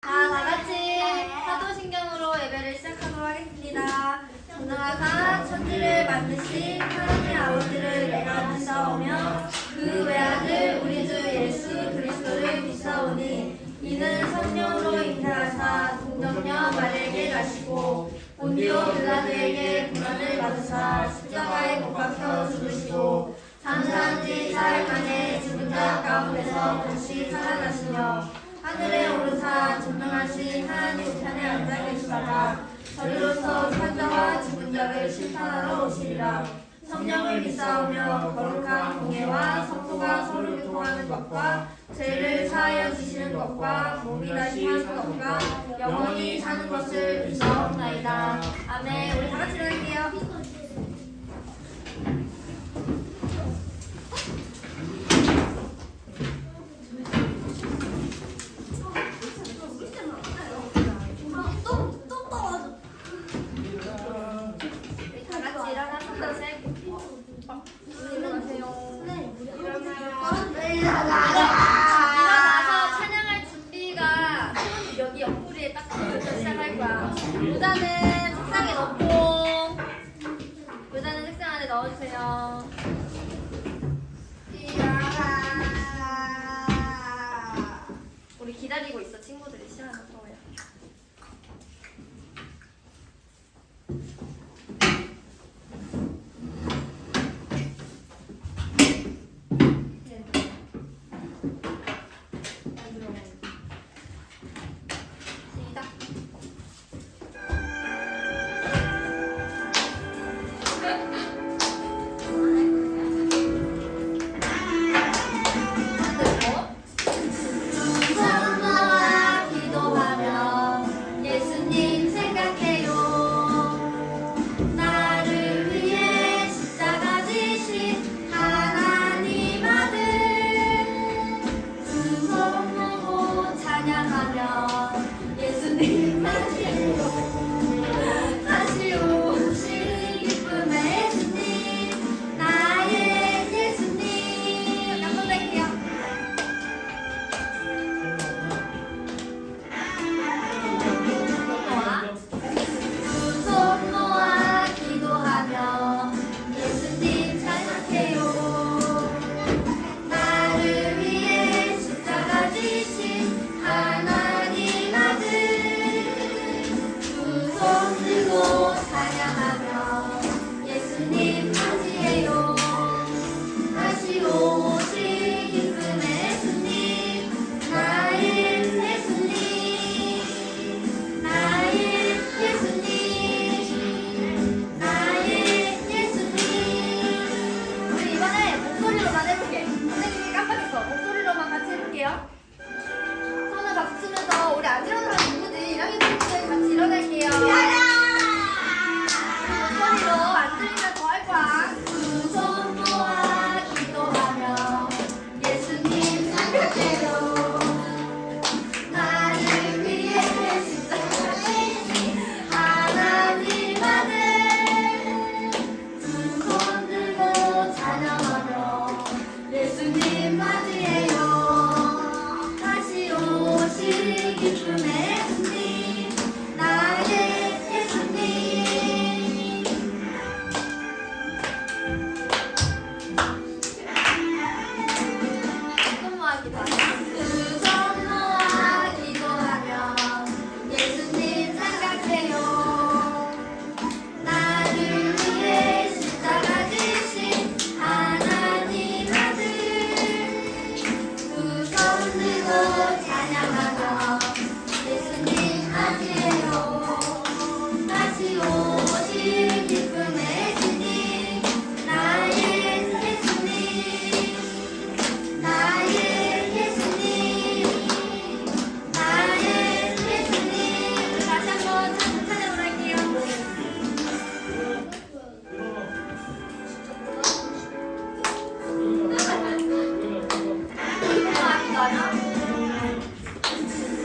자, 다 같이 사도신경으로 예배를 시작하도록 하겠습니다. 전능하사 천지를 만드신 하나님 아버지를 내가 믿사오며 그 외아들 우리 주 예수 그리스도를 믿사오니 이는 성령으로 잉태하사 동정녀 마리아에게 나시고 본디오 빌라도에게 고난을 받으사 십자가에 못 박혀 죽으시고 장사한 지 사흘 만에 죽은 자 가운데서 다시 살아나시며 하늘에 오르사 전능하신 하나님 우편에 앉아 계시다가 저리로서 산자와 죽은 자를 심판하러 오시리라. 성령을 믿사오며 거룩한 공예와 성도가 서로 교통하는 것과 죄를 사하여 주시는 것과 몸이 다시 하는 것과 영원히 사는 것을 믿사옵나이다. 아멘. 우리 다 같이 일어날게요. 일어나서 찬양할 준비가 여기 옆구리에 딱 붙여서 시작할 거야. 의자는 책상에 넣고 의자는 책상 안에 넣어주세요. 우리 기다리고 있어. 친구들이 시간을 써요. 손을 박수 치면서 우리 안 일어나는 친구들 1학년 친구들 같이 일어날게요. 목소리로 안 들리면 더 할 거야. 두 손 모아 기도하며 예수님 생각해요. 나를 위해 십자가 지신 하나님 아들 두 손 들고 찬양하며 예수님 맞이해요. 기쁨의 예수님 나의 예수님 손 모아 기도하며 두 손 모아 기도하며 예수님 생각해요. 나를 위해 십자가 지신 하나님 아들 두 손 들고 찬양하며 예수님 맞이해요. 다시 오실 기쁨의 주님 나의 예수님 나의 예수님 나의 예수님 다시 한번 찬양을 할게요.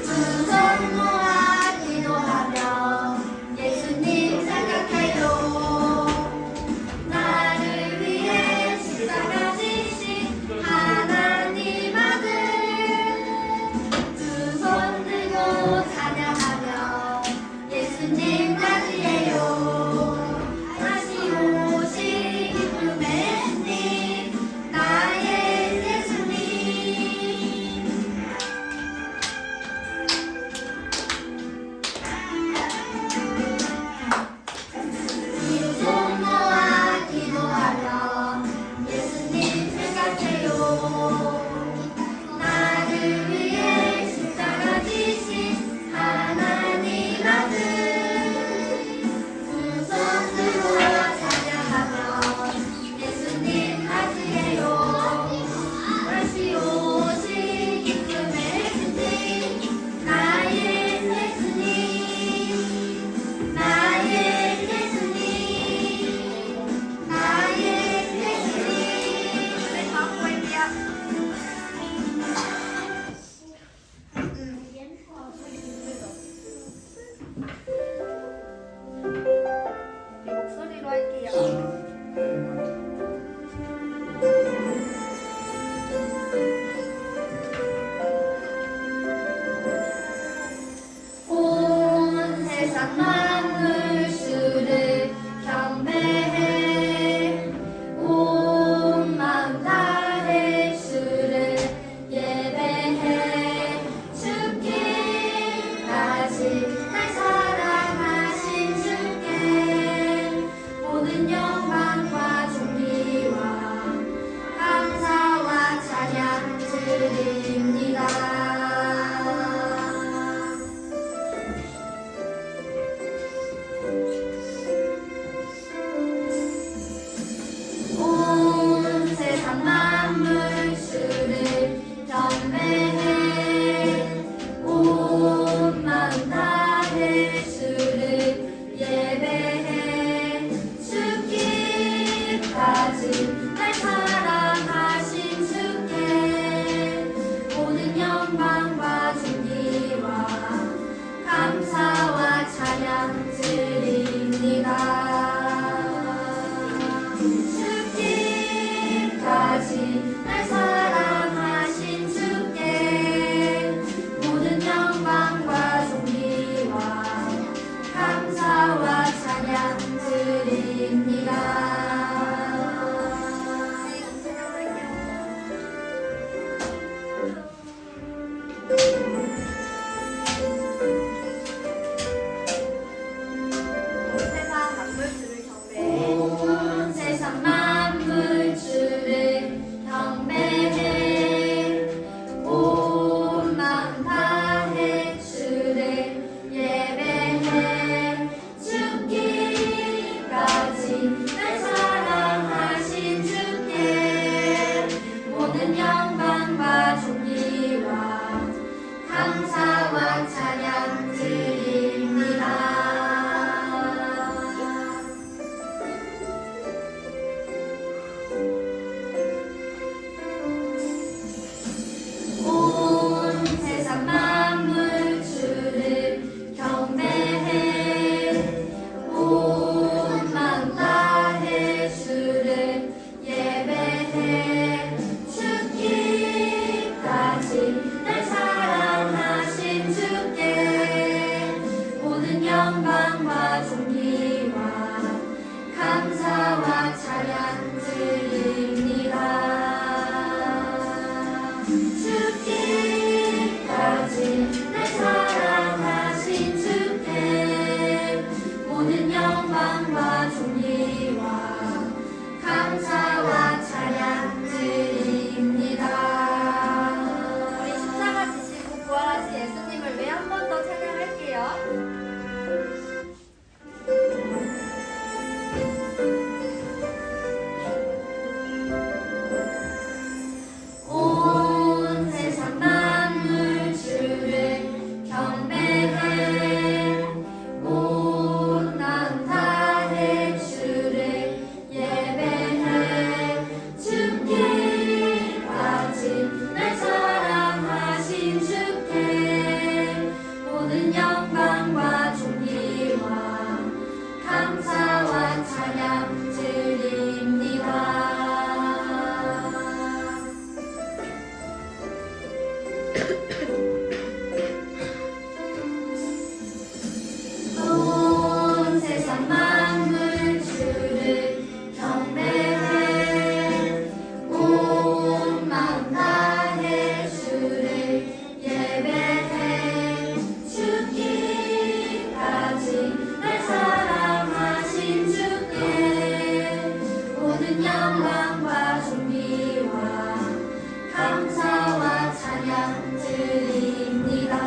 두 손 모아 기도하며 예수님 생각해요. 나를 위해 십자가 지신 하나님 아들 두 손 들고 드립니다. 온 세상 만물 주를 경배해 온 마음 다해 주를 예배해 죽기까지 날 사랑하신 주께 모든 영광과 존귀와 감사와 찬양 드립니다. 죽기까지 날 사랑하신 주께 모든 영광과 존귀와 감사와 찬양 드립니다. 온 세상 만물 주를 경배해 온 마음 다해 주를 예배해 죽기까지 날 사랑하신 주께 모든 영광과 존귀와 감사와 찬양 드립니다. 온 세상 만물 주를 경배해 온 마음 다해 주를 예배해 죽기까지 날 사랑하신 주께 모든 영광과 존귀와 감사와 찬양 드립니다. 죽기까지 날 사랑하신 주께 모든 영광과 존귀와 감사와 찬양 드립니다. 우리 십자가 지시고 부활하신 예수님을 왜 한 번 더 찬양할게요. 온 세상 만물 주를 경배해 온 마음 다해 주를 예배해 죽기까지 날 사랑하신 주께 모든 영광과 존귀와 감사와 찬양 드립니다. 온 세상 만물 주를 경배해 온 마음 다해 주를 예배해 죽기까지 날 사랑하신 주께 모든 영광과 존귀와 감사와 찬양 드립니다.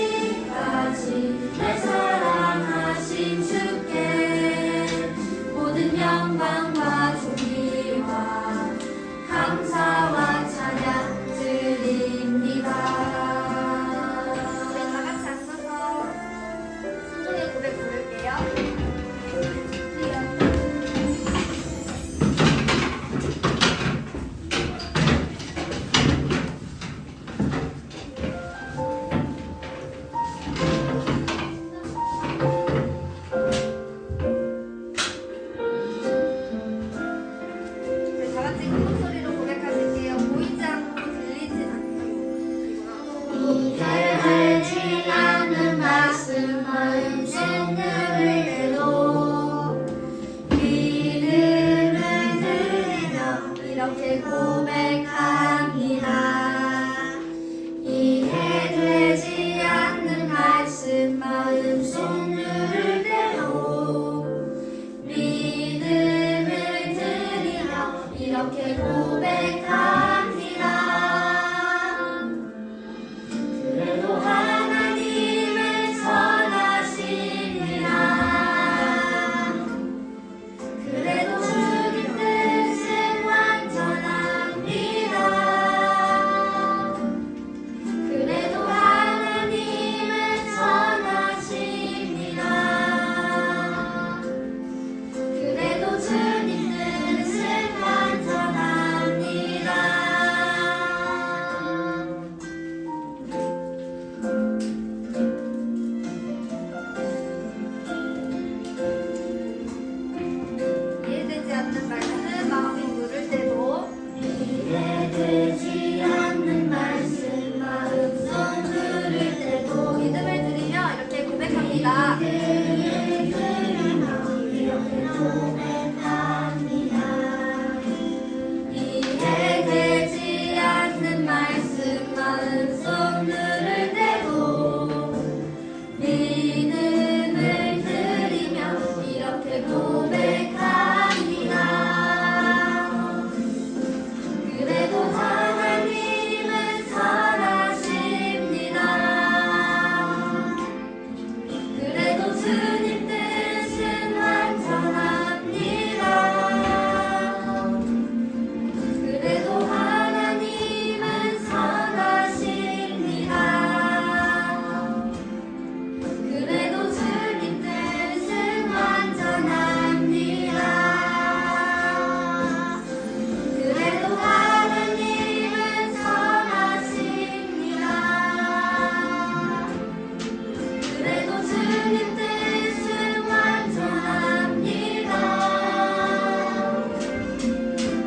죽기까지 날 사랑하신 주께 모든 영광과 존귀와 감사와 찬양 드립니다. 우리 다 같이 앉아서 순종의 고백 부를게요. 다 같이 큰 소리로 고백하실게요. 보이지 않고 들리지 않고. 이해하지 않는 말씀을 생각을 해도 믿음을 드리며 이렇게 고백합니다. 이해되지 않는 말씀 마음속 누를 대로 믿음을 드리며 이렇게 이렇게 고백합니다. 그래도 하나님은 선하십니다. 그래도 주님 뜻은 완전합니다. 그래도 하나님은 선하십니다. 그래도 주님 뜻은 완전합니다. 이해되지 않는 말씀은 마음이 물을 때도 이해되지 않는 말씀 마음속 물을 때도 믿음을 드리며 이렇게 고백합니다. 이해되지 않는 말씀 마음속 물을 때도 믿음을 드리며 이렇게 고백합니다. 그래도 하나님은 선하십니다. 그래도 주님 뜻은 완전합니다. 그래도 하나님은 선하십니다. 그래도 주님 뜻은 완전합니다. 그래도 하나님은 선하십니다. 그래도 주님 뜻은 완전합니다.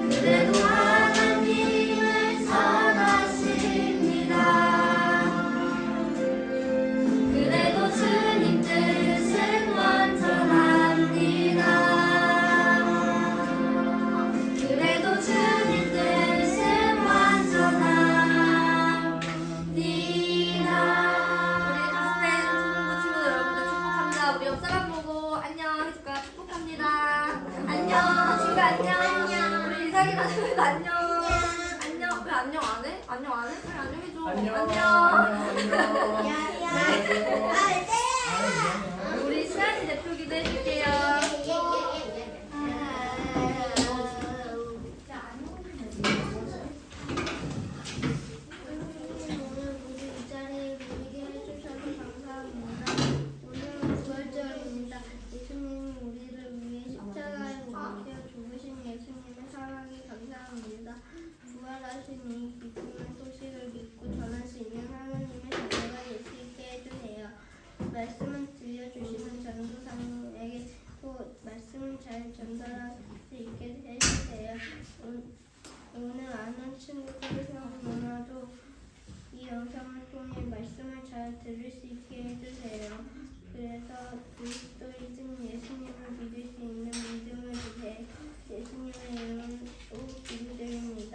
그래도 하나님은 선하십니다. 그래도 주님 뜻은 완전합니다. 그래도 주님 뜻은 완전합니다. 우리 가스펜 중국어 친구들 여러분들 축복합니다. 우리 옆 사람 보고 안녕 해줄까? 축복합니다. 안녕 친구 안녕. 우리 이삭이 가족들 안녕. 안녕. 왜 안녕 안 해? 안녕 안 해? 빨리 안녕 해줘. 우리 시안이 대표 기도해줄게요. 오늘 우리 이 자리에 모이게 해주셔서 감사합니다. 오늘은 부활절입니다. 예수님이 우리를 위해 십자가에 못 박혀 죽으신 예수님의 사랑에 감사합니다. 부활하신 이 기쁨의 소식을 믿고 전할 수 있는 하나님의 자녀가 될 수 있게 해주세요. 말씀을 들려주시는 전도사님에게 또 말씀을 잘 전달할 수 있게 해주세요. 오늘 아는 친구들, 형, 누나도 이 영상을 통해 말씀을 잘 들을 수 있게 해주세요. 그래서 그리스도이신 예수님을 믿을 수 있는 믿음을 주세요. 예수님의 이름으로 기도드립니다.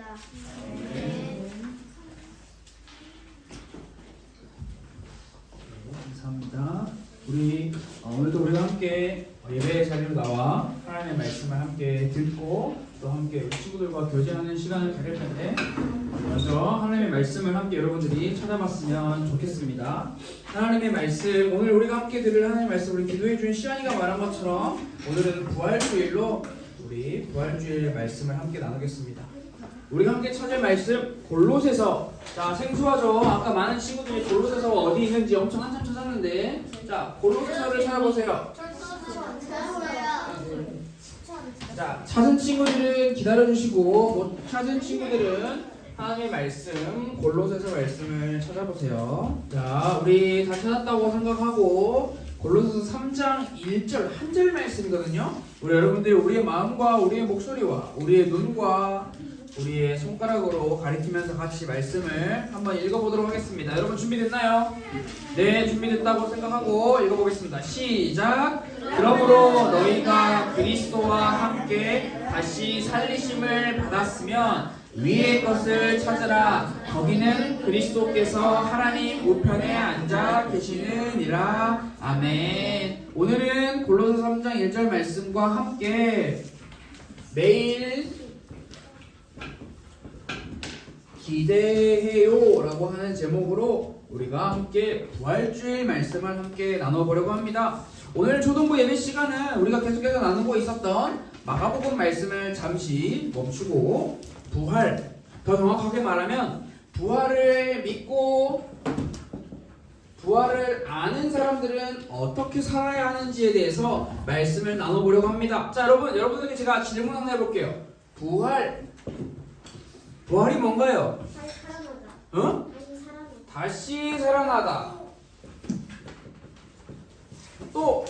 감사합니다. 우리 오늘도 우리가 함께 예배 자리로 나와 하나님의 말씀을 함께 듣고 또 함께 우리 친구들과 교제하는 시간을 가질 텐데 먼저 하나님의 말씀을 함께 여러분들이 찾아봤으면 좋겠습니다. 하나님의 말씀, 오늘 우리가 함께 들을 하나님의 말씀, 우리 기도해준 시안이가 말한 것처럼 오늘은 부활주일로 우리 부활주일 말씀을 함께 나누겠습니다. 우리가 함께 찾을 말씀 골로새서. 자, 생소하죠? 아까 많은 친구들이 골로새서가 어디 있는지 엄청 한참 찾았는데, 자, 골로새서를 찾아보세요. 자, 찾은 친구들은 기다려주시고 못 찾은 친구들은 하나님의 말씀 골로새서 말씀을 찾아보세요. 자, 우리 다 찾았다고 생각하고 골로새서 3장 1절 한 절 말씀이거든요. 우리 여러분들이 우리의 마음과 우리의 목소리와 우리의 눈과 우리의 손가락으로 가리키면서 같이 말씀을 한번 읽어보도록 하겠습니다. 여러분 준비됐나요? 네, 준비됐다고 생각하고 읽어보겠습니다. 시작! 그러므로 너희가 그리스도와 함께 다시 살리심을 받았으면 위의 것을 찾으라. 거기는 그리스도께서 하나님 우편에 앉아 계시느니라. 아멘. 오늘은 골로새 3장 1절 말씀과 함께 매일 기대해요 라고 하는 제목으로 우리가 함께 부활주일 말씀을 함께 나눠보려고 합니다. 오늘 초등부 예배 시간은 우리가 계속해서 나누고 있었던 마가복음 말씀을 잠시 멈추고 부활, 더 정확하게 말하면 부활을 믿고 부활을 아는 사람들은 어떻게 살아야 하는지에 대해서 말씀을 나눠보려고 합니다. 자, 여러분들에게 제가 질문 하나 해볼게요. 부활이 뭔가요? 다시 살아나다. 어? 다시 살아나다. 다시 살아나다. 또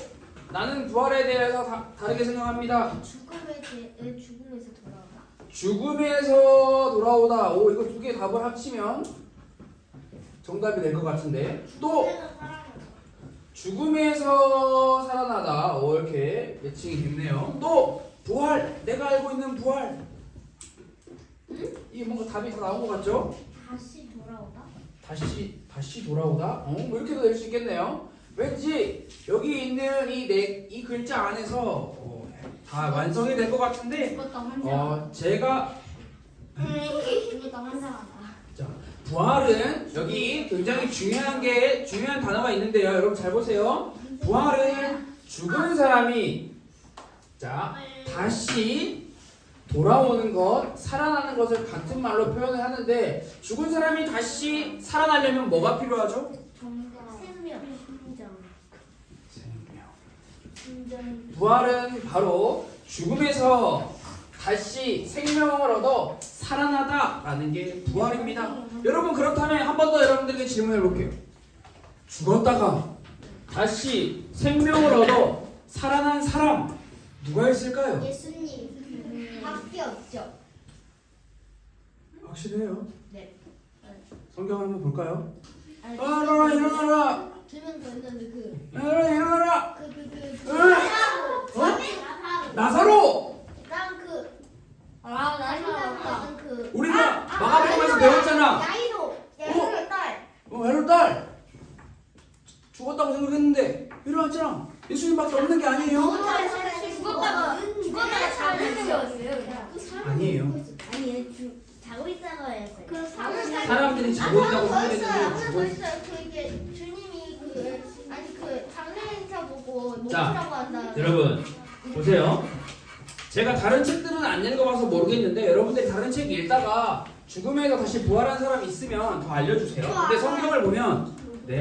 나는 부활에 대해서 다르게 생각합니다. 죽음에서 돌아오다. 죽음에서 돌아오다. 오, 이거 두 개 답을 합치면 정답이 될 것 같은데. 또 죽음에서 살아나다. 오, 이렇게 예측이 됐네요. 또 부활, 내가 알고 있는 부활. 이게 뭔가 답이 다 나온 것 같죠? 다시 돌아오다. 다시 돌아오다. 뭐 이렇게도 될 수 있겠네요. 왠지 여기 있는 이 글자 안에서 다 완성이 될 것 같은데. 죽었다 환장. 제가 죽었다 환장하다. 자, 부활은 여기 굉장히 중요한 단어가 있는데요. 여러분 잘 보세요. 부활은 죽은 사람이 다시 돌아오는 것, 살아나는 것을 같은 말로 표현을 하는데 죽은 사람이 다시 살아나려면 뭐가 필요하죠? 생명. 생명. 부활은 바로 죽음에서 다시 생명을 얻어 살아나다라는 게 부활입니다. 여러분 그렇다면 한 번 더 여러분들에게 질문해 볼게요. 죽었다가 다시 생명을 얻어 살아난 사람 누가 있을까요? 예수님. 밖에 없죠. 확실해요? 네. 성경을 한번 볼까요? 아니, 일어나라! 두명 더 있는데 일어나라! 나사로. 나사로! 나사로. 우리가 마가복음에서 배웠잖아. 야이로 딸. 야이로 딸 죽었다고 생각했는데 일어났잖아. 예수님밖에 없는 게 아니에요? 죽었다가 잠드는 거였어요. 아니에요. 아니 자고 있다고 했어요. 사람들이 자고 있다고 생각했는데 하고 있어요. 그게 주님이 장례인사 보고 자, 먹으라고 한다. 여러분 보세요. 제가 다른 책들은 안 읽어봐서 모르겠는데 여러분들이 다른 책 읽다가 죽음에서 다시 부활한 사람이 있으면 더 알려주세요. 근데 성경을 보면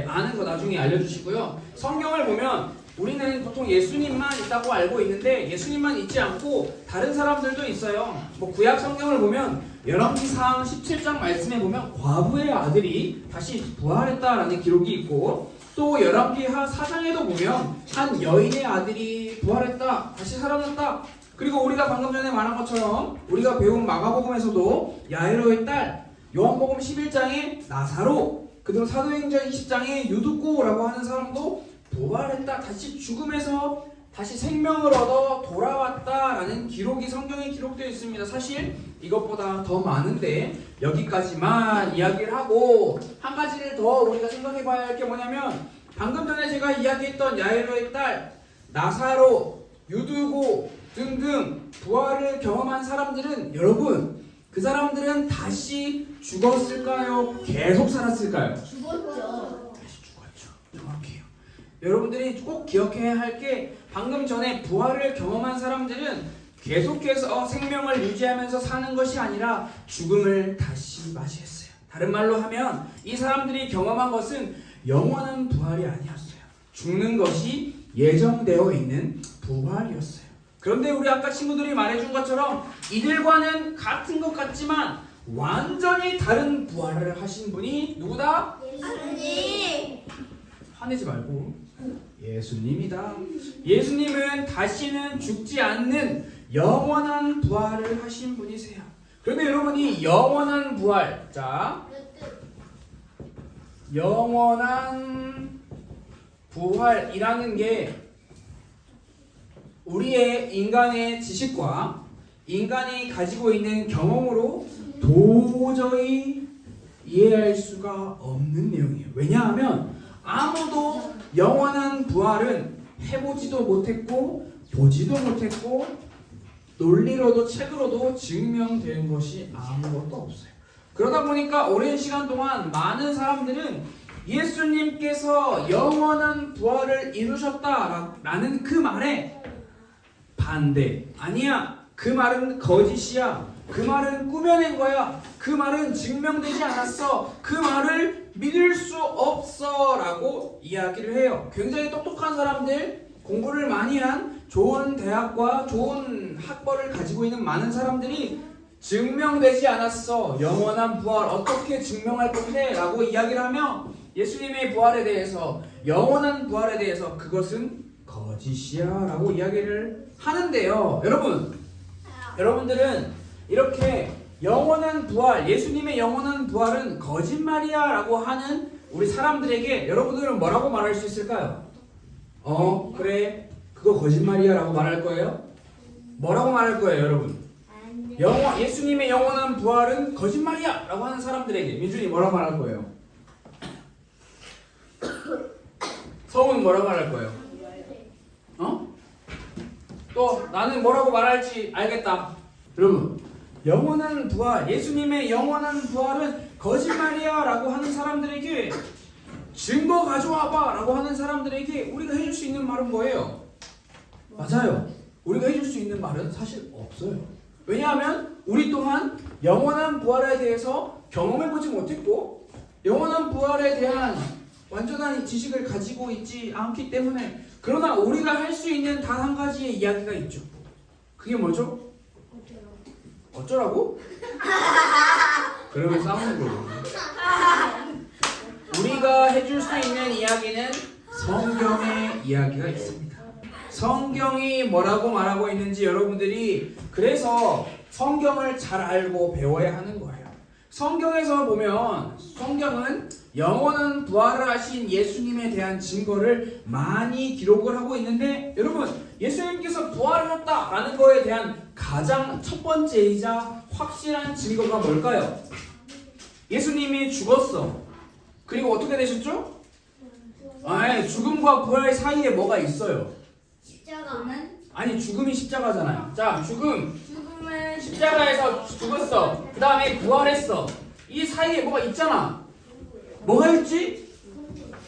아는 거 나중에 알려주시고요. 성경을 보면 우리는 보통 예수님만 있다고 알고 있는데 예수님만 있지 않고 다른 사람들도 있어요. 뭐 구약 성경을 보면 열왕기상 17장 말씀에 보면 과부의 아들이 다시 부활했다라는 기록이 있고 또 열왕기하 4장에도 보면 한 여인의 아들이 부활했다, 다시 살아났다. 그리고 우리가 방금 전에 말한 것처럼 우리가 배운 마가복음에서도 야이로의 딸, 요한복음 11장에 나사로, 그리고 사도행전 20장에 유두고라고 하는 사람도 부활했다, 다시 죽음에서 다시 생명을 얻어 돌아왔다라는 기록이 성경에 기록되어 있습니다. 사실 이것보다 더 많은데 여기까지만 이야기를 하고 한 가지를 더 우리가 생각해 봐야 할 게 뭐냐면 방금 전에 제가 이야기했던 야이로의 딸, 나사로, 유두고 등등 부활을 경험한 사람들은 여러분 그 사람들은 다시 죽었을까요? 계속 살았을까요? 죽었죠. 다시 죽었죠. 정확해요. 여러분들이 꼭 기억해야 할 게 방금 전에 부활을 경험한 사람들은 계속해서 생명을 유지하면서 사는 것이 아니라 죽음을 다시 맞이했어요. 다른 말로 하면 이 사람들이 경험한 것은 영원한 부활이 아니었어요. 죽는 것이 예정되어 있는 부활이었어요. 그런데 우리 아까 친구들이 말해준 것처럼 이들과는 같은 것 같지만 완전히 다른 부활을 하신 분이 누구다? 예수님. 화내지 말고 예수님이다. 예수님은 다시는 죽지 않는 영원한 부활을 하신 분이세요. 그런데 여러분이 영원한 부활, 자, 영원한 부활이라는 게 우리의 인간의 지식과 인간이 가지고 있는 경험으로 도저히 이해할 수가 없는 내용이에요. 왜냐하면 아무도 영원한 부활은 해보지도 못했고 보지도 못했고 논리로도 책으로도 증명된 것이 아무것도 없어요. 그러다 보니까 오랜 시간 동안 많은 사람들은 예수님께서 영원한 부활을 이루셨다라는 그 말에 반대. 아니야. 그 말은 거짓이야. 그 말은 꾸며낸 거야. 그 말은 증명되지 않았어. 그 말을 믿을 수 없어 라고 이야기를 해요. 굉장히 똑똑한 사람들, 공부를 많이 한 좋은 대학과 좋은 학벌을 가지고 있는 많은 사람들이 증명되지 않았어. 영원한 부활 어떻게 증명할 건데? 라고 이야기를 하며 예수님의 부활에 대해서, 영원한 부활에 대해서 그것은 거짓이야 라고 이야기를 하는데요. 여러분들은 이렇게 영원한 부활, 예수님의 영원한 부활은 거짓말이야 라고 하는 우리 사람들에게 여러분들은 뭐라고 말할 수 있을까요? 그래, 그거 거짓말이야 라고 말할 거예요? 뭐라고 말할 거예요, 여러분? 예수님의 영원한 부활은 거짓말이야 라고 하는 사람들에게 민준이 뭐라고 말할 거예요? 성우는 뭐라고 말할 거예요? 또 나는 뭐라고 말할지 알겠다. 여러분, 영원한 부활, 예수님의 영원한 부활은 거짓말이야 라고 하는 사람들에게, 증거 가져와봐 라고 하는 사람들에게 우리가 해줄 수 있는 말은 뭐예요? 맞아요. 우리가 해줄 수 있는 말은 사실 없어요. 왜냐하면 우리 또한 영원한 부활에 대해서 경험해보지 못했고 영원한 부활에 대한 완전한 지식을 가지고 있지 않기 때문에. 그러나 우리가 할 수 있는 단 한 가지의 이야기가 있죠. 그게 뭐죠? 어쩌라고? 그러면 싸우는 거고. 우리가 해줄 수 있는 이야기는 성경의 이야기가 있습니다. 성경이 뭐라고 말하고 있는지 여러분들이 그래서 성경을 잘 알고 배워야 하는 거예요. 성경에서 보면 성경은 영원한 부활을 하신 예수님에 대한 증거를 많이 기록을 하고 있는데, 여러분, 예수님께서 부활을 했다라는 거에 대한 가장 첫 번째이자 확실한 증거가 뭘까요? 예수님이 죽었어. 그리고 어떻게 되셨죠? 죽음과 부활 사이에 뭐가 있어요? 십자가는? 아니, 죽음이 십자가잖아요. 자, 죽음은 십자가에서 죽었어. 그 다음에 부활했어. 이 사이에 뭐가 있잖아. 뭐가 있지?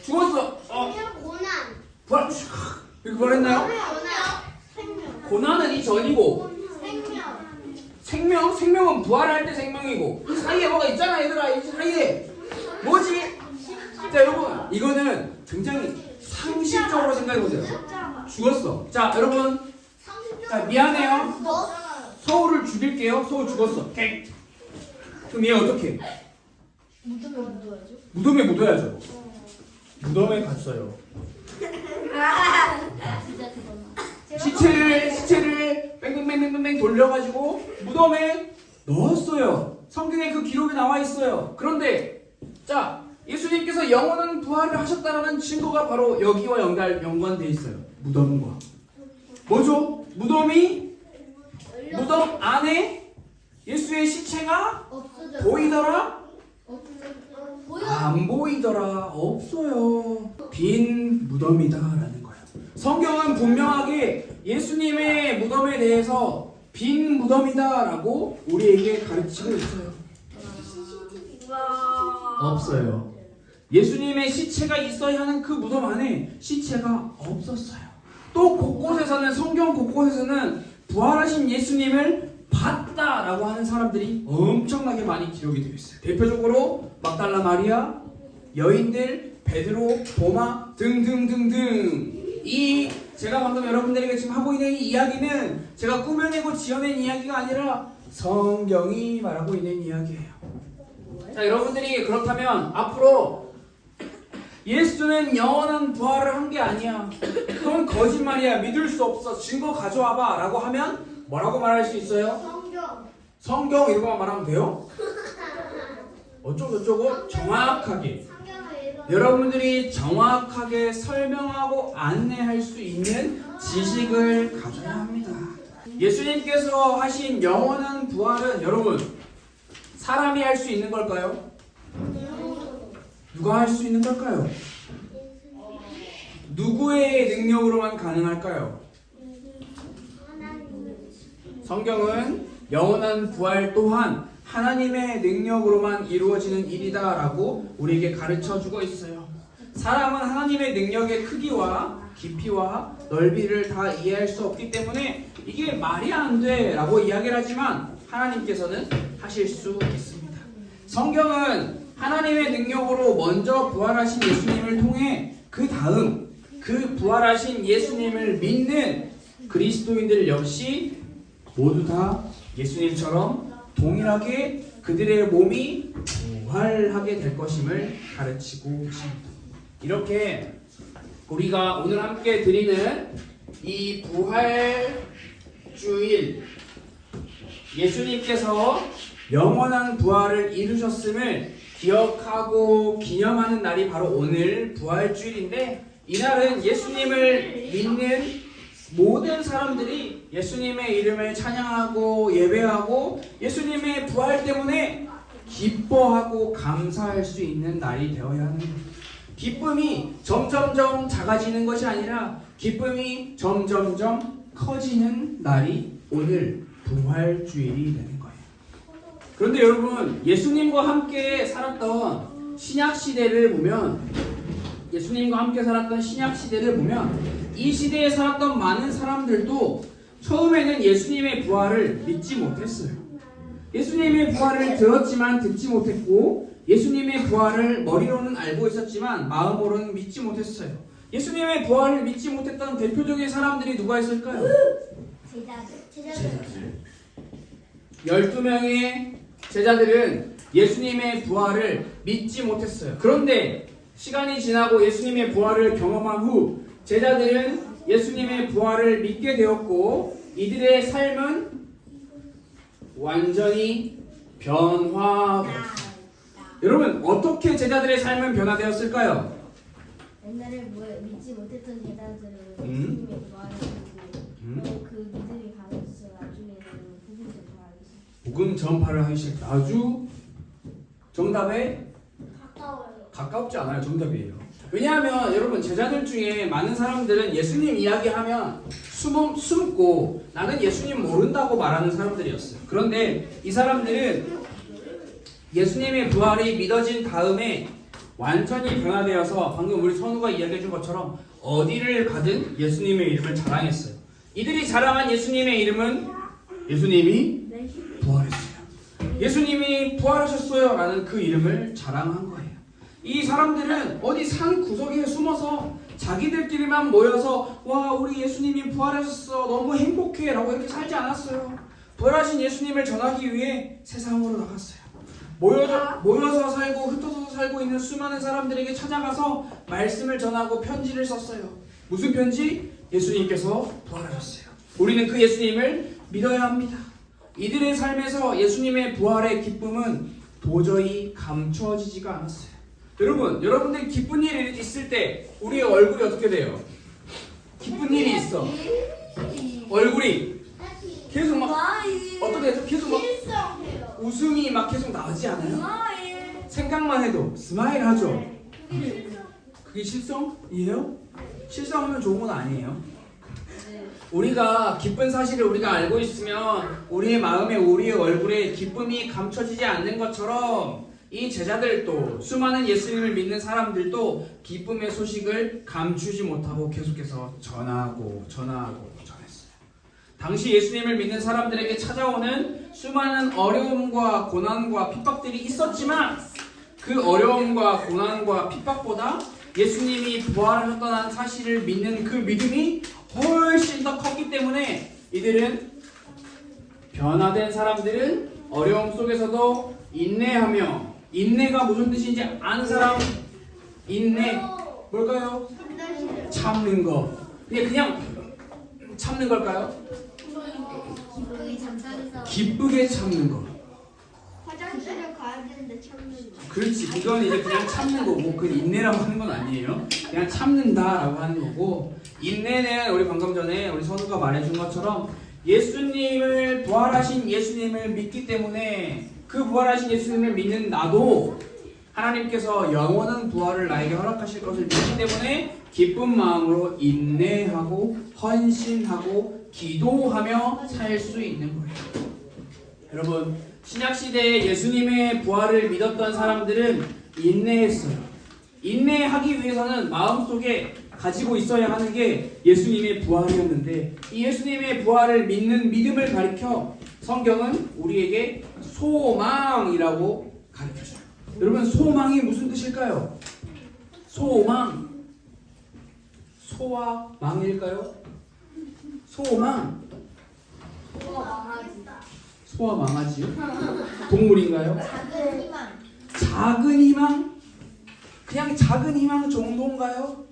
죽었어. 고난. 부활. 이렇게 부활했나요? 생명. 고난은 이전이고, 생명은 부활할 때 생명이고, 이 사이에 뭐가 있잖아, 얘들아. 이 사이에 뭐지? 자, 여러분, 이거는 굉장히 상식적으로 생각해보세요. 죽었어. 자, 여러분, 자, 미안해요. 서울을 죽일게요. 서울 죽었어. 그럼 얘 어떻게? 무덤에 묻어야죠. 무덤에 묻어야죠. 무덤에 갔어요. 시체를 뺑뺑뺑뺑뺑 돌려가지고 무덤에 넣었어요. 성경에 그 기록이 나와 있어요. 그런데 자, 예수님께서 영원한 부활을 하셨다는 증거가 바로 여기와 연관돼 있어요. 무덤과. 뭐죠? 무덤 안에 예수의 시체가 보이더라? 안 보이더라. 없어요. 빈 무덤이다라는 거예요. 성경은 분명하게 예수님의 무덤에 대해서 빈 무덤이다라고 우리에게 가르치고 있어요. 없어요. 예수님의 시체가 있어야 하는 그 무덤 안에 시체가 없었어요. 또 곳곳에서는, 성경 곳곳에서는 부활하신 예수님을 봤다라고 하는 사람들이 엄청나게 많이 기록이 되어 있어요. 대표적으로 막달라 마리아, 여인들, 베드로, 도마 등등등등. 이 제가 방금 여러분들에게 지금 하고 있는 이 이야기는 제가 꾸며내고 지어낸 이야기가 아니라 성경이 말하고 있는 이야기예요. 자, 여러분들이 그렇다면 앞으로 예수는 영원한 부활을 한 게 아니야, 그건 거짓말이야, 믿을 수 없어, 증거 가져와봐 라고 하면 뭐라고 말할 수 있어요? 성경 이거만 말하면 돼요? 어쩌고저쩌고 정확하게 여러분들이 정확하게 설명하고 안내할 수 있는 지식을 가져야 합니다. 예수님께서 하신 영원한 부활은 여러분 사람이 할 수 있는 걸까요? 누가 할 수 있는 걸까요? 누구의 능력으로만 가능할까요? 성경은 영원한 부활 또한 하나님의 능력으로만 이루어지는 일이다라고 우리에게 가르쳐 주고 있어요. 사람은 하나님의 능력의 크기와 깊이와 넓이를 다 이해할 수 없기 때문에 이게 말이 안 돼라고 이야기를 하지만 하나님께서는 하실 수 있습니다. 성경은 하나님의 능력으로 먼저 부활하신 예수님을 통해 그 다음 그 부활하신 예수님을 믿는 그리스도인들 역시 모두 다 예수님처럼 동일하게 그들의 몸이 부활하게 될 것임을 가르치고 있습니다. 이렇게 우리가 오늘 함께 드리는 이 부활주일, 예수님께서 영원한 부활을 이루셨음을 기억하고 기념하는 날이 바로 오늘 부활주일인데, 이날은 예수님을 믿는 모든 사람들이 예수님의 이름을 찬양하고 예배하고 예수님의 부활 때문에 기뻐하고 감사할 수 있는 날이 되어야 하는 거예요. 기쁨이 점점점 작아지는 것이 아니라 기쁨이 점점점 커지는 날이 오늘 부활주일이 되는 거예요. 그런데 여러분, 예수님과 함께 살았던 신약시대를 보면 이 시대에 살았던 많은 사람들도 처음에는 예수님의 부활을 믿지 못했어요. 예수님의 부활을 들었지만 듣지 못했고, 예수님의 부활을 머리로는 알고 있었지만 마음으로는 믿지 못했어요. 예수님의 부활을 믿지 못했던 대표적인 사람들이 누가 있을까요? 제자들. 12명의 제자들은 예수님의 부활을 믿지 못했어요. 그런데 시간이 지나고 예수님의 부활을 경험한 후 제자들은 예수님의 부활을 믿게 되었고, 이들의 삶은 완전히 변화되었어요. 여러분, 어떻게 제자들의 삶은 변화되었을까요? 옛날에 믿지 못했던 제자들은 예수님의 부활을 믿고 그 믿음이 강해져서 나중에는 복음 전파를 하기 시작했어요. 복음 전파를 하기 시작. 아주 정답에 가까워요. 가깝지 않아요. 정답이에요. 왜냐하면 여러분, 제자들 중에 많은 사람들은 예수님 이야기하면 숨고 나는 예수님 모른다고 말하는 사람들이었어요. 그런데 이 사람들은 예수님의 부활이 믿어진 다음에 완전히 변화되어서 방금 우리 선우가 이야기해준 것처럼 어디를 가든 예수님의 이름을 자랑했어요. 이들이 자랑한 예수님의 이름은 예수님이 부활했어요. 예수님이 부활하셨어요 라는 그 이름을 자랑한 거예요. 이 사람들은 어디 산 구석에 숨어서 자기들끼리만 모여서 와, 우리 예수님이 부활하셨어, 너무 행복해 라고 이렇게 살지 않았어요. 부활하신 예수님을 전하기 위해 세상으로 나갔어요. 모여서 살고 흩어져서 살고 있는 수많은 사람들에게 찾아가서 말씀을 전하고 편지를 썼어요. 무슨 편지? 예수님께서 부활하셨어요. 우리는 그 예수님을 믿어야 합니다. 이들의 삶에서 예수님의 부활의 기쁨은 도저히 감춰지지가 않았어요. 여러분, 여러분들이 기쁜 일이 있을 때 우리의 얼굴이 어떻게 돼요? 기쁜 일이 있어. 얼굴이 계속 막 어떻게 해서 계속 막 웃음이 막 계속 나오지 않아요? 생각만 해도 스마일 하죠. 그게 실성이에요? 실성하면 좋은 건 아니에요. 우리가 기쁜 사실을 우리가 알고 있으면 우리의 마음에, 우리의 얼굴에 기쁨이 감춰지지 않는 것처럼 이 제자들도, 수많은 예수님을 믿는 사람들도 기쁨의 소식을 감추지 못하고 계속해서 전하고 전했어요. 당시 예수님을 믿는 사람들에게 찾아오는 수많은 어려움과 고난과 핍박들이 있었지만 그 어려움과 고난과 핍박보다 예수님이 부활하셨다는 사실을 믿는 그 믿음이 훨씬 더 컸기 때문에 이들은, 변화된 사람들은 어려움 속에서도 인내하며, 인내가 무슨 뜻인지 아는 사람? 인내 뭘까요? 참는 거. 그냥 참는 걸까요? 기쁘게 참는 거. 화장실에 가야 되는데 참는 거. 그렇지. 그건 이제 그냥 참는 거고, 그 인내라고 하는 건 아니에요. 그냥 참는다라고 하는 거고, 인내는 우리 방금 전에 우리 선우가 말해준 것처럼 예수님을, 부활하신 예수님을 믿기 때문에, 그 부활하신 예수님을 믿는 나도 하나님께서 영원한 부활을 나에게 허락하실 것을 믿기 때문에 기쁜 마음으로 인내하고 헌신하고 기도하며 살 수 있는 거예요. 여러분, 신약시대에 예수님의 부활을 믿었던 사람들은 인내했어요. 인내하기 위해서는 마음속에 가지고 있어야 하는 게 예수님의 부활이었는데, 이 예수님의 부활을 믿는 믿음을 가리켜 성경은 우리에게 소망이라고 가르쳐줘요. 여러분, 소망이 무슨 뜻일까요? 소망. 소와 망일까요? 소망. 소와 망아지요? 동물인가요? 작은 희망. 작은 희망? 그냥 작은 희망 정도인가요?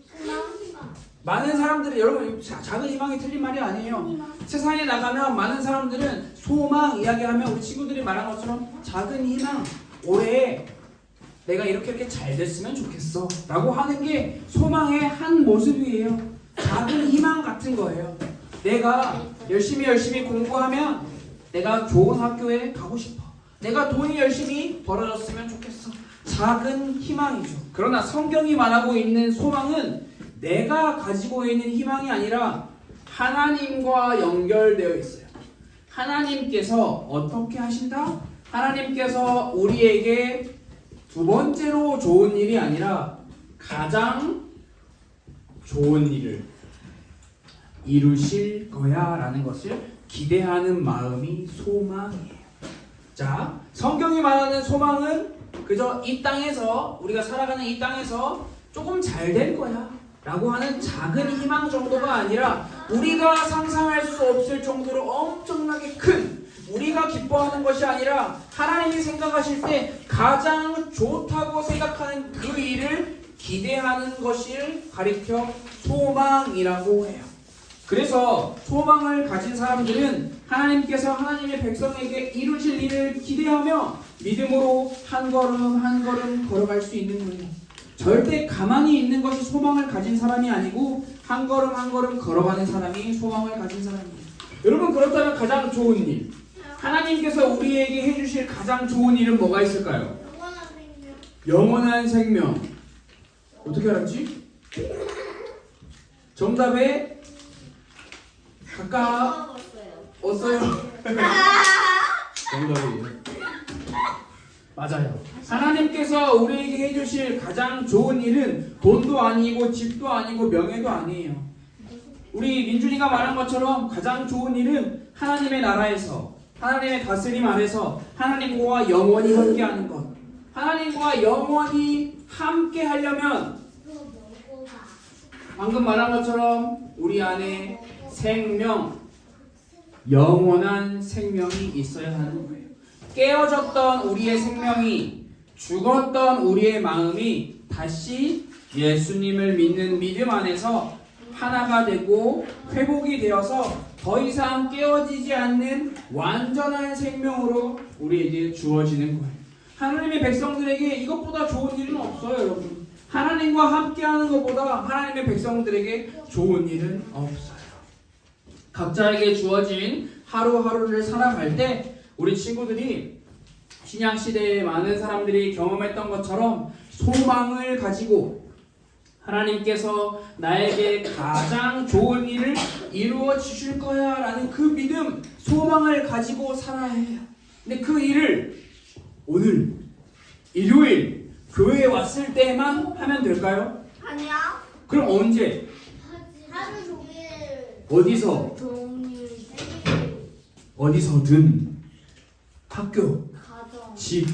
많은 사람들이, 여러분, 작은 희망이 틀린 말이 아니에요. 세상에 나가면 많은 사람들은 소망 이야기하면 우리 친구들이 말한 것처럼 작은 희망, 올해 내가 이렇게 잘 됐으면 좋겠어 라고 하는 게 소망의 한 모습이에요. 작은 희망 같은 거예요. 내가 열심히 공부하면 내가 좋은 학교에 가고 싶어. 내가 돈이 열심히 벌어졌으면 좋겠어. 작은 희망이죠. 그러나 성경이 말하고 있는 소망은 내가 가지고 있는 희망이 아니라 하나님과 연결되어 있어요. 하나님께서 어떻게 하신다? 하나님께서 우리에게 두 번째로 좋은 일이 아니라 가장 좋은 일을 이루실 거야 라는 것을 기대하는 마음이 소망이에요. 자, 성경이 말하는 소망은 그저 이 땅에서, 우리가 살아가는 이 땅에서 조금 잘 될 거야 라고 하는 작은 희망 정도가 아니라 우리가 상상할 수 없을 정도로 엄청나게 큰, 우리가 기뻐하는 것이 아니라 하나님이 생각하실 때 가장 좋다고 생각하는 그 일을 기대하는 것을 가리켜 소망이라고 해요. 그래서 소망을 가진 사람들은 하나님께서 하나님의 백성에게 이루실 일을 기대하며 믿음으로 한 걸음 한 걸음 걸어갈 수 있는 거예요. 절대 가만히 있는 것이 소망을 가진 사람이 아니고 한 걸음 한 걸음 걸어가는 사람이 소망을 가진 사람이에요. 여러분, 그렇다면 가장 좋은 일, 하나님께서 우리에게 해주실 가장 좋은 일은 뭐가 있을까요? 영원한 생명. 어떻게 알았지? 정답에 가까웠어요. 정답이에요. 맞아요. 하나님께서 우리에게 해주실 가장 좋은 일은 돈도 아니고 집도 아니고 명예도 아니에요. 우리 민준이가 말한 것처럼 가장 좋은 일은 하나님의 나라에서, 하나님의 다스림 아래서 하나님과 영원히 함께하는 것. 하나님과 영원히 함께 하려면 방금 말한 것처럼 우리 안에 생명, 영원한 생명이 있어야 하는 거예요. 깨어졌던 우리의 생명이, 죽었던 우리의 마음이 다시 예수님을 믿는 믿음 안에서 하나가 되고 회복이 되어서 더 이상 깨어지지 않는 완전한 생명으로 우리에게 주어지는 거예요. 하나님의 백성들에게 이것보다 좋은 일은 없어요, 여러분. 하나님과 함께하는 것보다 하나님의 백성들에게 좋은 일은 없어요. 각자에게 주어진 하루하루를 살아갈 때 우리 친구들이 신약시대에 많은 사람들이 경험했던 것처럼 소망을 가지고 하나님께서 나에게 가장 좋은 일을 이루어 주실 거야 라는 그 믿음, 소망을 가지고 살아야 해요. 근데 그 일을 오늘 일요일 교회에 왔을 때만 하면 될까요? 아니야. 그럼 언제? 하루 종일. 어디서? 어디서든 학교, 집,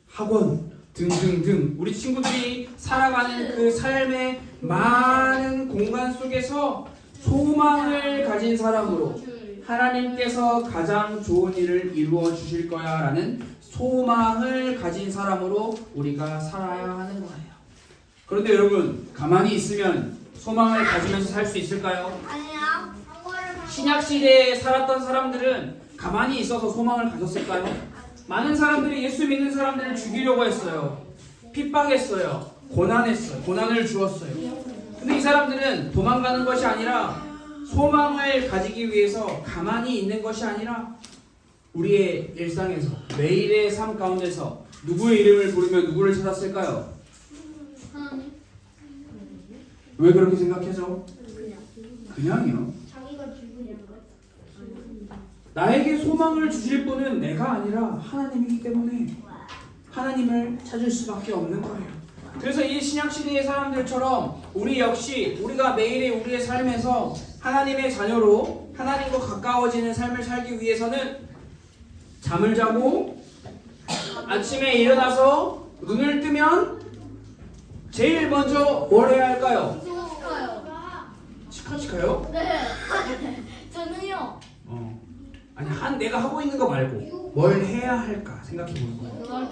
학원 등등등 우리 친구들이 살아가는 그 삶의 많은 공간 속에서 소망을 가진 사람으로 하나님께서 가장 좋은 일을 이루어 주실 거야 라는 소망을 가진 사람으로 우리가 살아야 하는 거예요. 그런데 여러분, 가만히 있으면 소망을 가지면서 살 수 있을까요? 아니야. 신약시대에 살았던 사람들은 가만히 있어서 소망을 가졌을까요? 많은 사람들이 예수 믿는 사람들을 죽이려고 했어요. 핍박했어요. 고난했어요. 고난을 주었어요. 근데 이 사람들은 도망가는 것이 아니라 소망을 가지기 위해서 가만히 있는 것이 아니라 우리의 일상에서, 매일의 삶 가운데서 누구의 이름을 부르며 누구를 찾았을까요? 왜 그렇게 생각해서? 그냥이요. 자기가 죽으려고. 나에게 소망을 주실 분은 내가 아니라 하나님이기 때문에 하나님을 찾을 수밖에 없는 거예요. 그래서 이 신약시대의 사람들처럼 우리 역시 우리가 매일의 우리의 삶에서 하나님의 자녀로 하나님과 가까워지는 삶을 살기 위해서는 잠을 자고 아침에 일어나서 눈을 뜨면 제일 먼저 뭘 해야 할까요? 치카치카요? 네. 저는요. 아니 내가 하고 있는 거 말고 뭘 해야 할까 생각해 보는 거예요.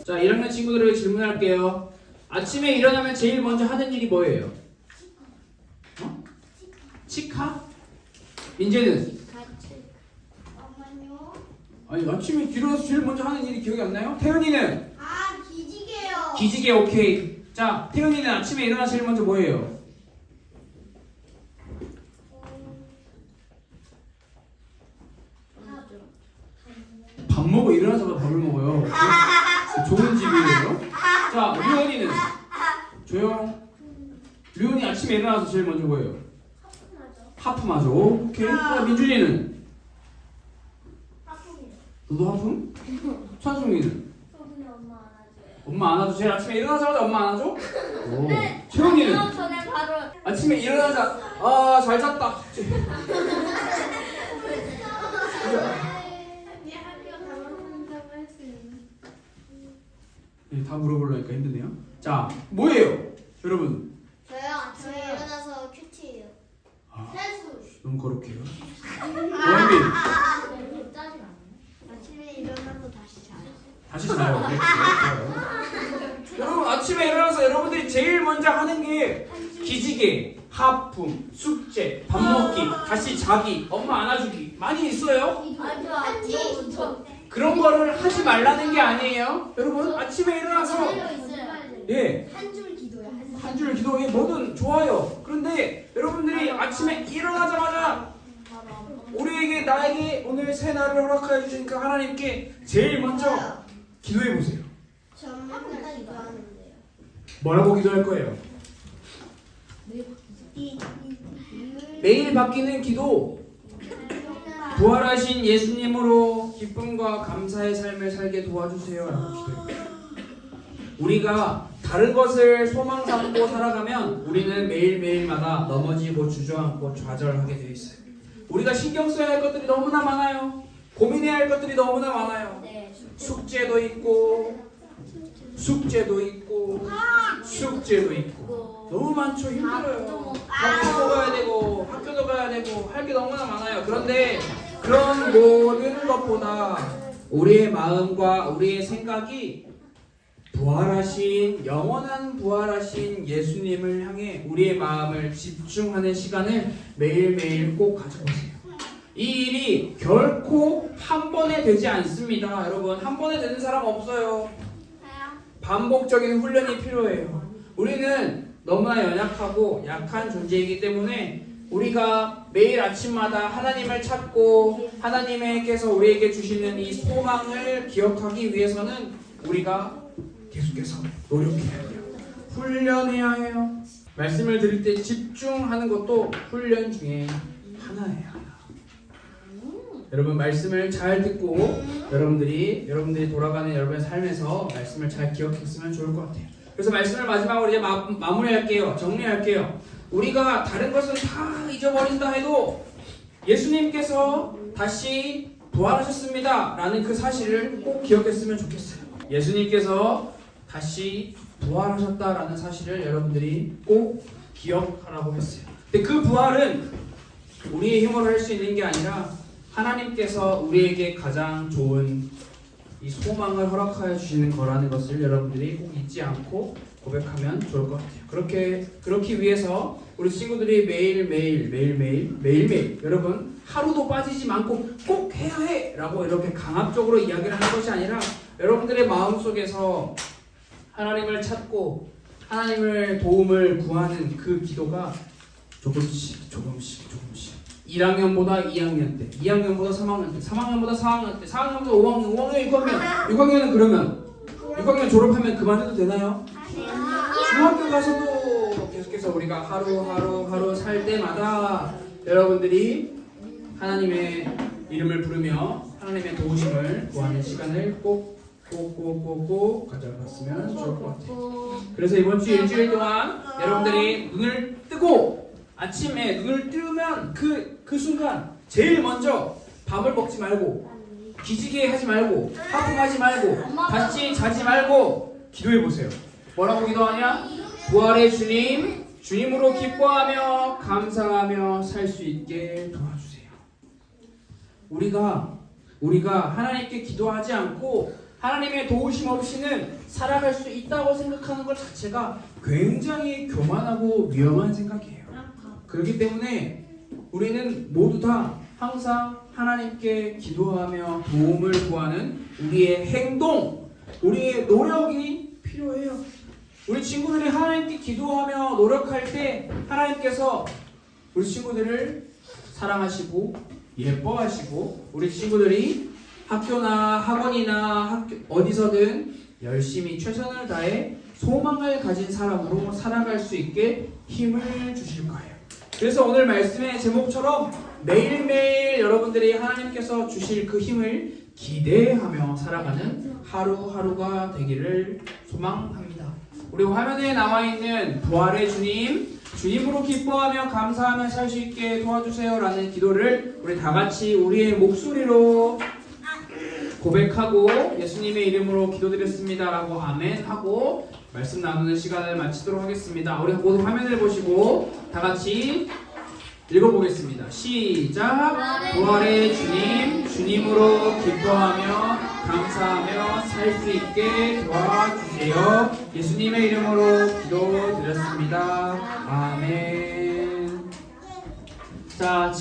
자 1학년 친구들에게 질문할게요. 아침에 일어나면 제일 먼저 하는 일이 뭐예요? 치카? 민재는? 아니 아침에 일어나서 제일 먼저 하는 일이 기억이 안 나요? 태연이는? 기지개요. 기지개 오케이. 자 태연이는 아침에 일어나서 제일 먼저 뭐예요? 밥 먹어. 일어나자마자 밥을 먹어요. 좋은 집이에요. 자 류원이는? 조용. 류원이 아침에 일어나서 제일 먼저 뭐예요? 하품하죠. 오케이. 자 민준이는? 너도 하품? 찬송이는? 엄마 안 하죠. 제일 아침에 일어나자마자 엄마 안 하죠? 오. 채원이는? 전에 바로 아침에 일어나자 잘 잤다. 네, 다 물어보려니까 힘드네요. 자 뭐예요 여러분? 저요 아침에 일어나서 큐티예요. 너무 거룩해요. 원빈 아침에 일어나서 다시 자요. 다시 자요. 네, 좋아요. 여러분 아침에 일어나서 여러분들이 제일 먼저 하는 게 기지개, 하품, 숙제, 밥 먹기, 다시 자기, 엄마 안아주기 많이 있어요. 그런 거를 하지 말라는 게 아니에요. 여러분 아침에 일어나서 예. 한 줄 기도야. 한 줄 기도에 뭐든 좋아요. 그런데 여러분들이 아침에 일어나자마자 우리에게 나에게 오늘 새 날을 허락하여 주시니까 하나님께 제일 먼저 기도해 보세요. 저는 맨날 기도하는데요. 뭐라고 기도할 거예요? 매일 바뀌는 기도. 부활하신 예수님으로 기쁨과 감사의 삶을 살게 도와주세요. 라고 기도해요. 우리가 다른 것을 소망 삼고 살아가면 우리는 매일매일마다 넘어지고 주저앉고 좌절하게 되어 있어요. 우리가 신경 써야 할 것들이 너무나 많아요. 고민해야 할 것들이 너무나 많아요. 숙제도 있고 숙제도 있고 숙제도 있고 너무 많죠. 힘들어요. 밥도 가야 되고 학교도 가야 되고 할 게 너무나 많아요. 그런데 그런 모든 것보다 우리의 마음과 우리의 생각이 부활하신 영원한 부활하신 예수님을 향해 우리의 마음을 집중하는 시간을 매일매일 꼭 가져보세요. 이 일이 결코 한 번에 되지 않습니다. 여러분 한 번에 되는 사람 없어요. 반복적인 훈련이 필요해요. 우리는 너무나 연약하고 약한 존재이기 때문에 우리가 매일 아침마다 하나님을 찾고 하나님께서 우리에게 주시는 이 소망을 기억하기 위해서는 우리가 계속해서 노력해야 해요. 훈련해야 해요. 말씀을 드릴 때 집중하는 것도 훈련 중에 하나예요. 여러분 말씀을 잘 듣고 여러분들이 돌아가는 여러분의 삶에서 말씀을 잘 기억했으면 좋을 것 같아요. 그래서 말씀을 마지막으로 이제 마무리할게요. 정리할게요. 우리가 다른 것은 다 잊어버린다 해도 예수님께서 다시 부활하셨습니다 라는 그 사실을 꼭 기억했으면 좋겠어요. 예수님께서 다시 부활하셨다라는 사실을 여러분들이 꼭 기억하라고 했어요. 근데 그 부활은 우리의 힘으로 할 수 있는 게 아니라 하나님께서 우리에게 가장 좋은 이 소망을 허락하여 주시는 거라는 것을 여러분들이 꼭 잊지 않고 고백하면 좋을 것 같아요. 그렇기 위해서 우리 친구들이 매일매일 여러분 하루도 빠지지 않고 꼭 해야 해 라고 이렇게 강압적으로 이야기를 하는 것이 아니라 여러분들의 마음속에서 하나님을 찾고 하나님을 도움을 구하는 그 기도가 조금씩 1학년보다 2학년 때, 2학년보다 3학년 때, 3학년보다 4학년 때, 4학년보다 5학년, 5학년, 6학년, 6학년은 그러면 6학년 졸업하면 그만해도 되나요? 중학교 가서도 계속해서 우리가 하루 살 때마다 여러분들이 하나님의 이름을 부르며 하나님의 도우심을 구하는 시간을 꼭 가져봤으면 좋을 것 같아요. 그래서 이번 주 일주일 동안 여러분들이 눈을 뜨고 아침에 눈을 뜨면 그 순간 제일 먼저 밥을 먹지 말고 기지개 하지 말고 하품하지 말고 같이 자지 말고 기도해 보세요. 뭐라고 기도하냐? 부활의 주님, 주님으로 기뻐하며 감사하며 살 수 있게 도와주세요. 우리가 하나님께 기도하지 않고 하나님의 도우심 없이는 살아갈 수 있다고 생각하는 것 자체가 굉장히 교만하고 위험한 생각이에요. 그렇기 때문에 우리는 모두 다 항상 하나님께 기도하며 도움을 구하는 우리의 행동, 우리의 노력이 필요해요. 우리 친구들이 하나님께 기도하며 노력할 때 하나님께서 우리 친구들을 사랑하시고 예뻐하시고 우리 친구들이 학교나 학원이나 어디서든 열심히 최선을 다해 소망을 가진 사람으로 살아갈 수 있게 힘을 주실 거예요. 그래서 오늘 말씀의 제목처럼 매일매일 여러분들이 하나님께서 주실 그 힘을 기대하며 살아가는 하루하루가 되기를 소망합니다. 우리 화면에 나와 있는 부활의 주님, 주님으로 기뻐하며 감사하며 살 수 있게 도와주세요 라는 기도를 우리 다 같이 우리의 목소리로 고백하고 예수님의 이름으로 기도드렸습니다 라고 아멘 하고 말씀 나누는 시간을 마치도록 하겠습니다. 우리 모두 화면을 보시고 다 같이 읽어보겠습니다. 시작! 부활의 주님, 주님으로 기뻐하며 감사하며 살 수 있게 도와주세요. 예수님의 이름으로 기도드렸습니다. 아멘. 자,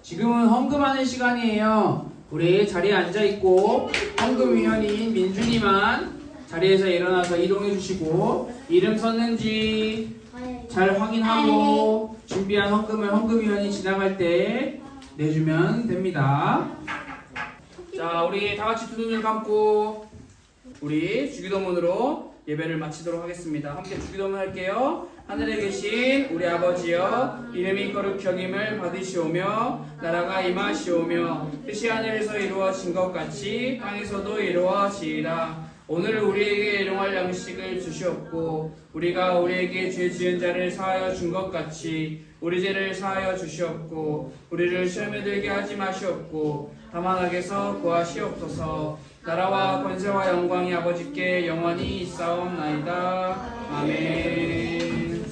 지금은 헌금하는 시간이에요. 우리 자리에 앉아있고 헌금위원인 민준이만 자리에서 일어나서 이동해 주시고 이름 썼는지 잘 확인하고 준비한 헌금을 헌금위원이 지나갈 때 내주면 됩니다. 자, 우리 다 같이 두 눈을 감고 우리 주기도문으로 예배를 마치도록 하겠습니다. 함께 주기도문 할게요. 하늘에 계신 우리 아버지여, 이름이 거룩히 여김을 받으시오며 나라가 임하시오며 뜻이 하늘에서 이루어진 것 같이 땅에서도 이루어지이다. 오늘 우리에게 일용할 양식을 주시옵고 우리가 우리에게 죄 지은 자를 사하여 준 것 같이 우리 죄를 사하여 주시옵고 우리를 시험에 들게 하지 마시옵고 다만 악에서 구하시옵소서. 나라와 권세와 영광이 아버지께 영원히 있사옵나이다. 아멘.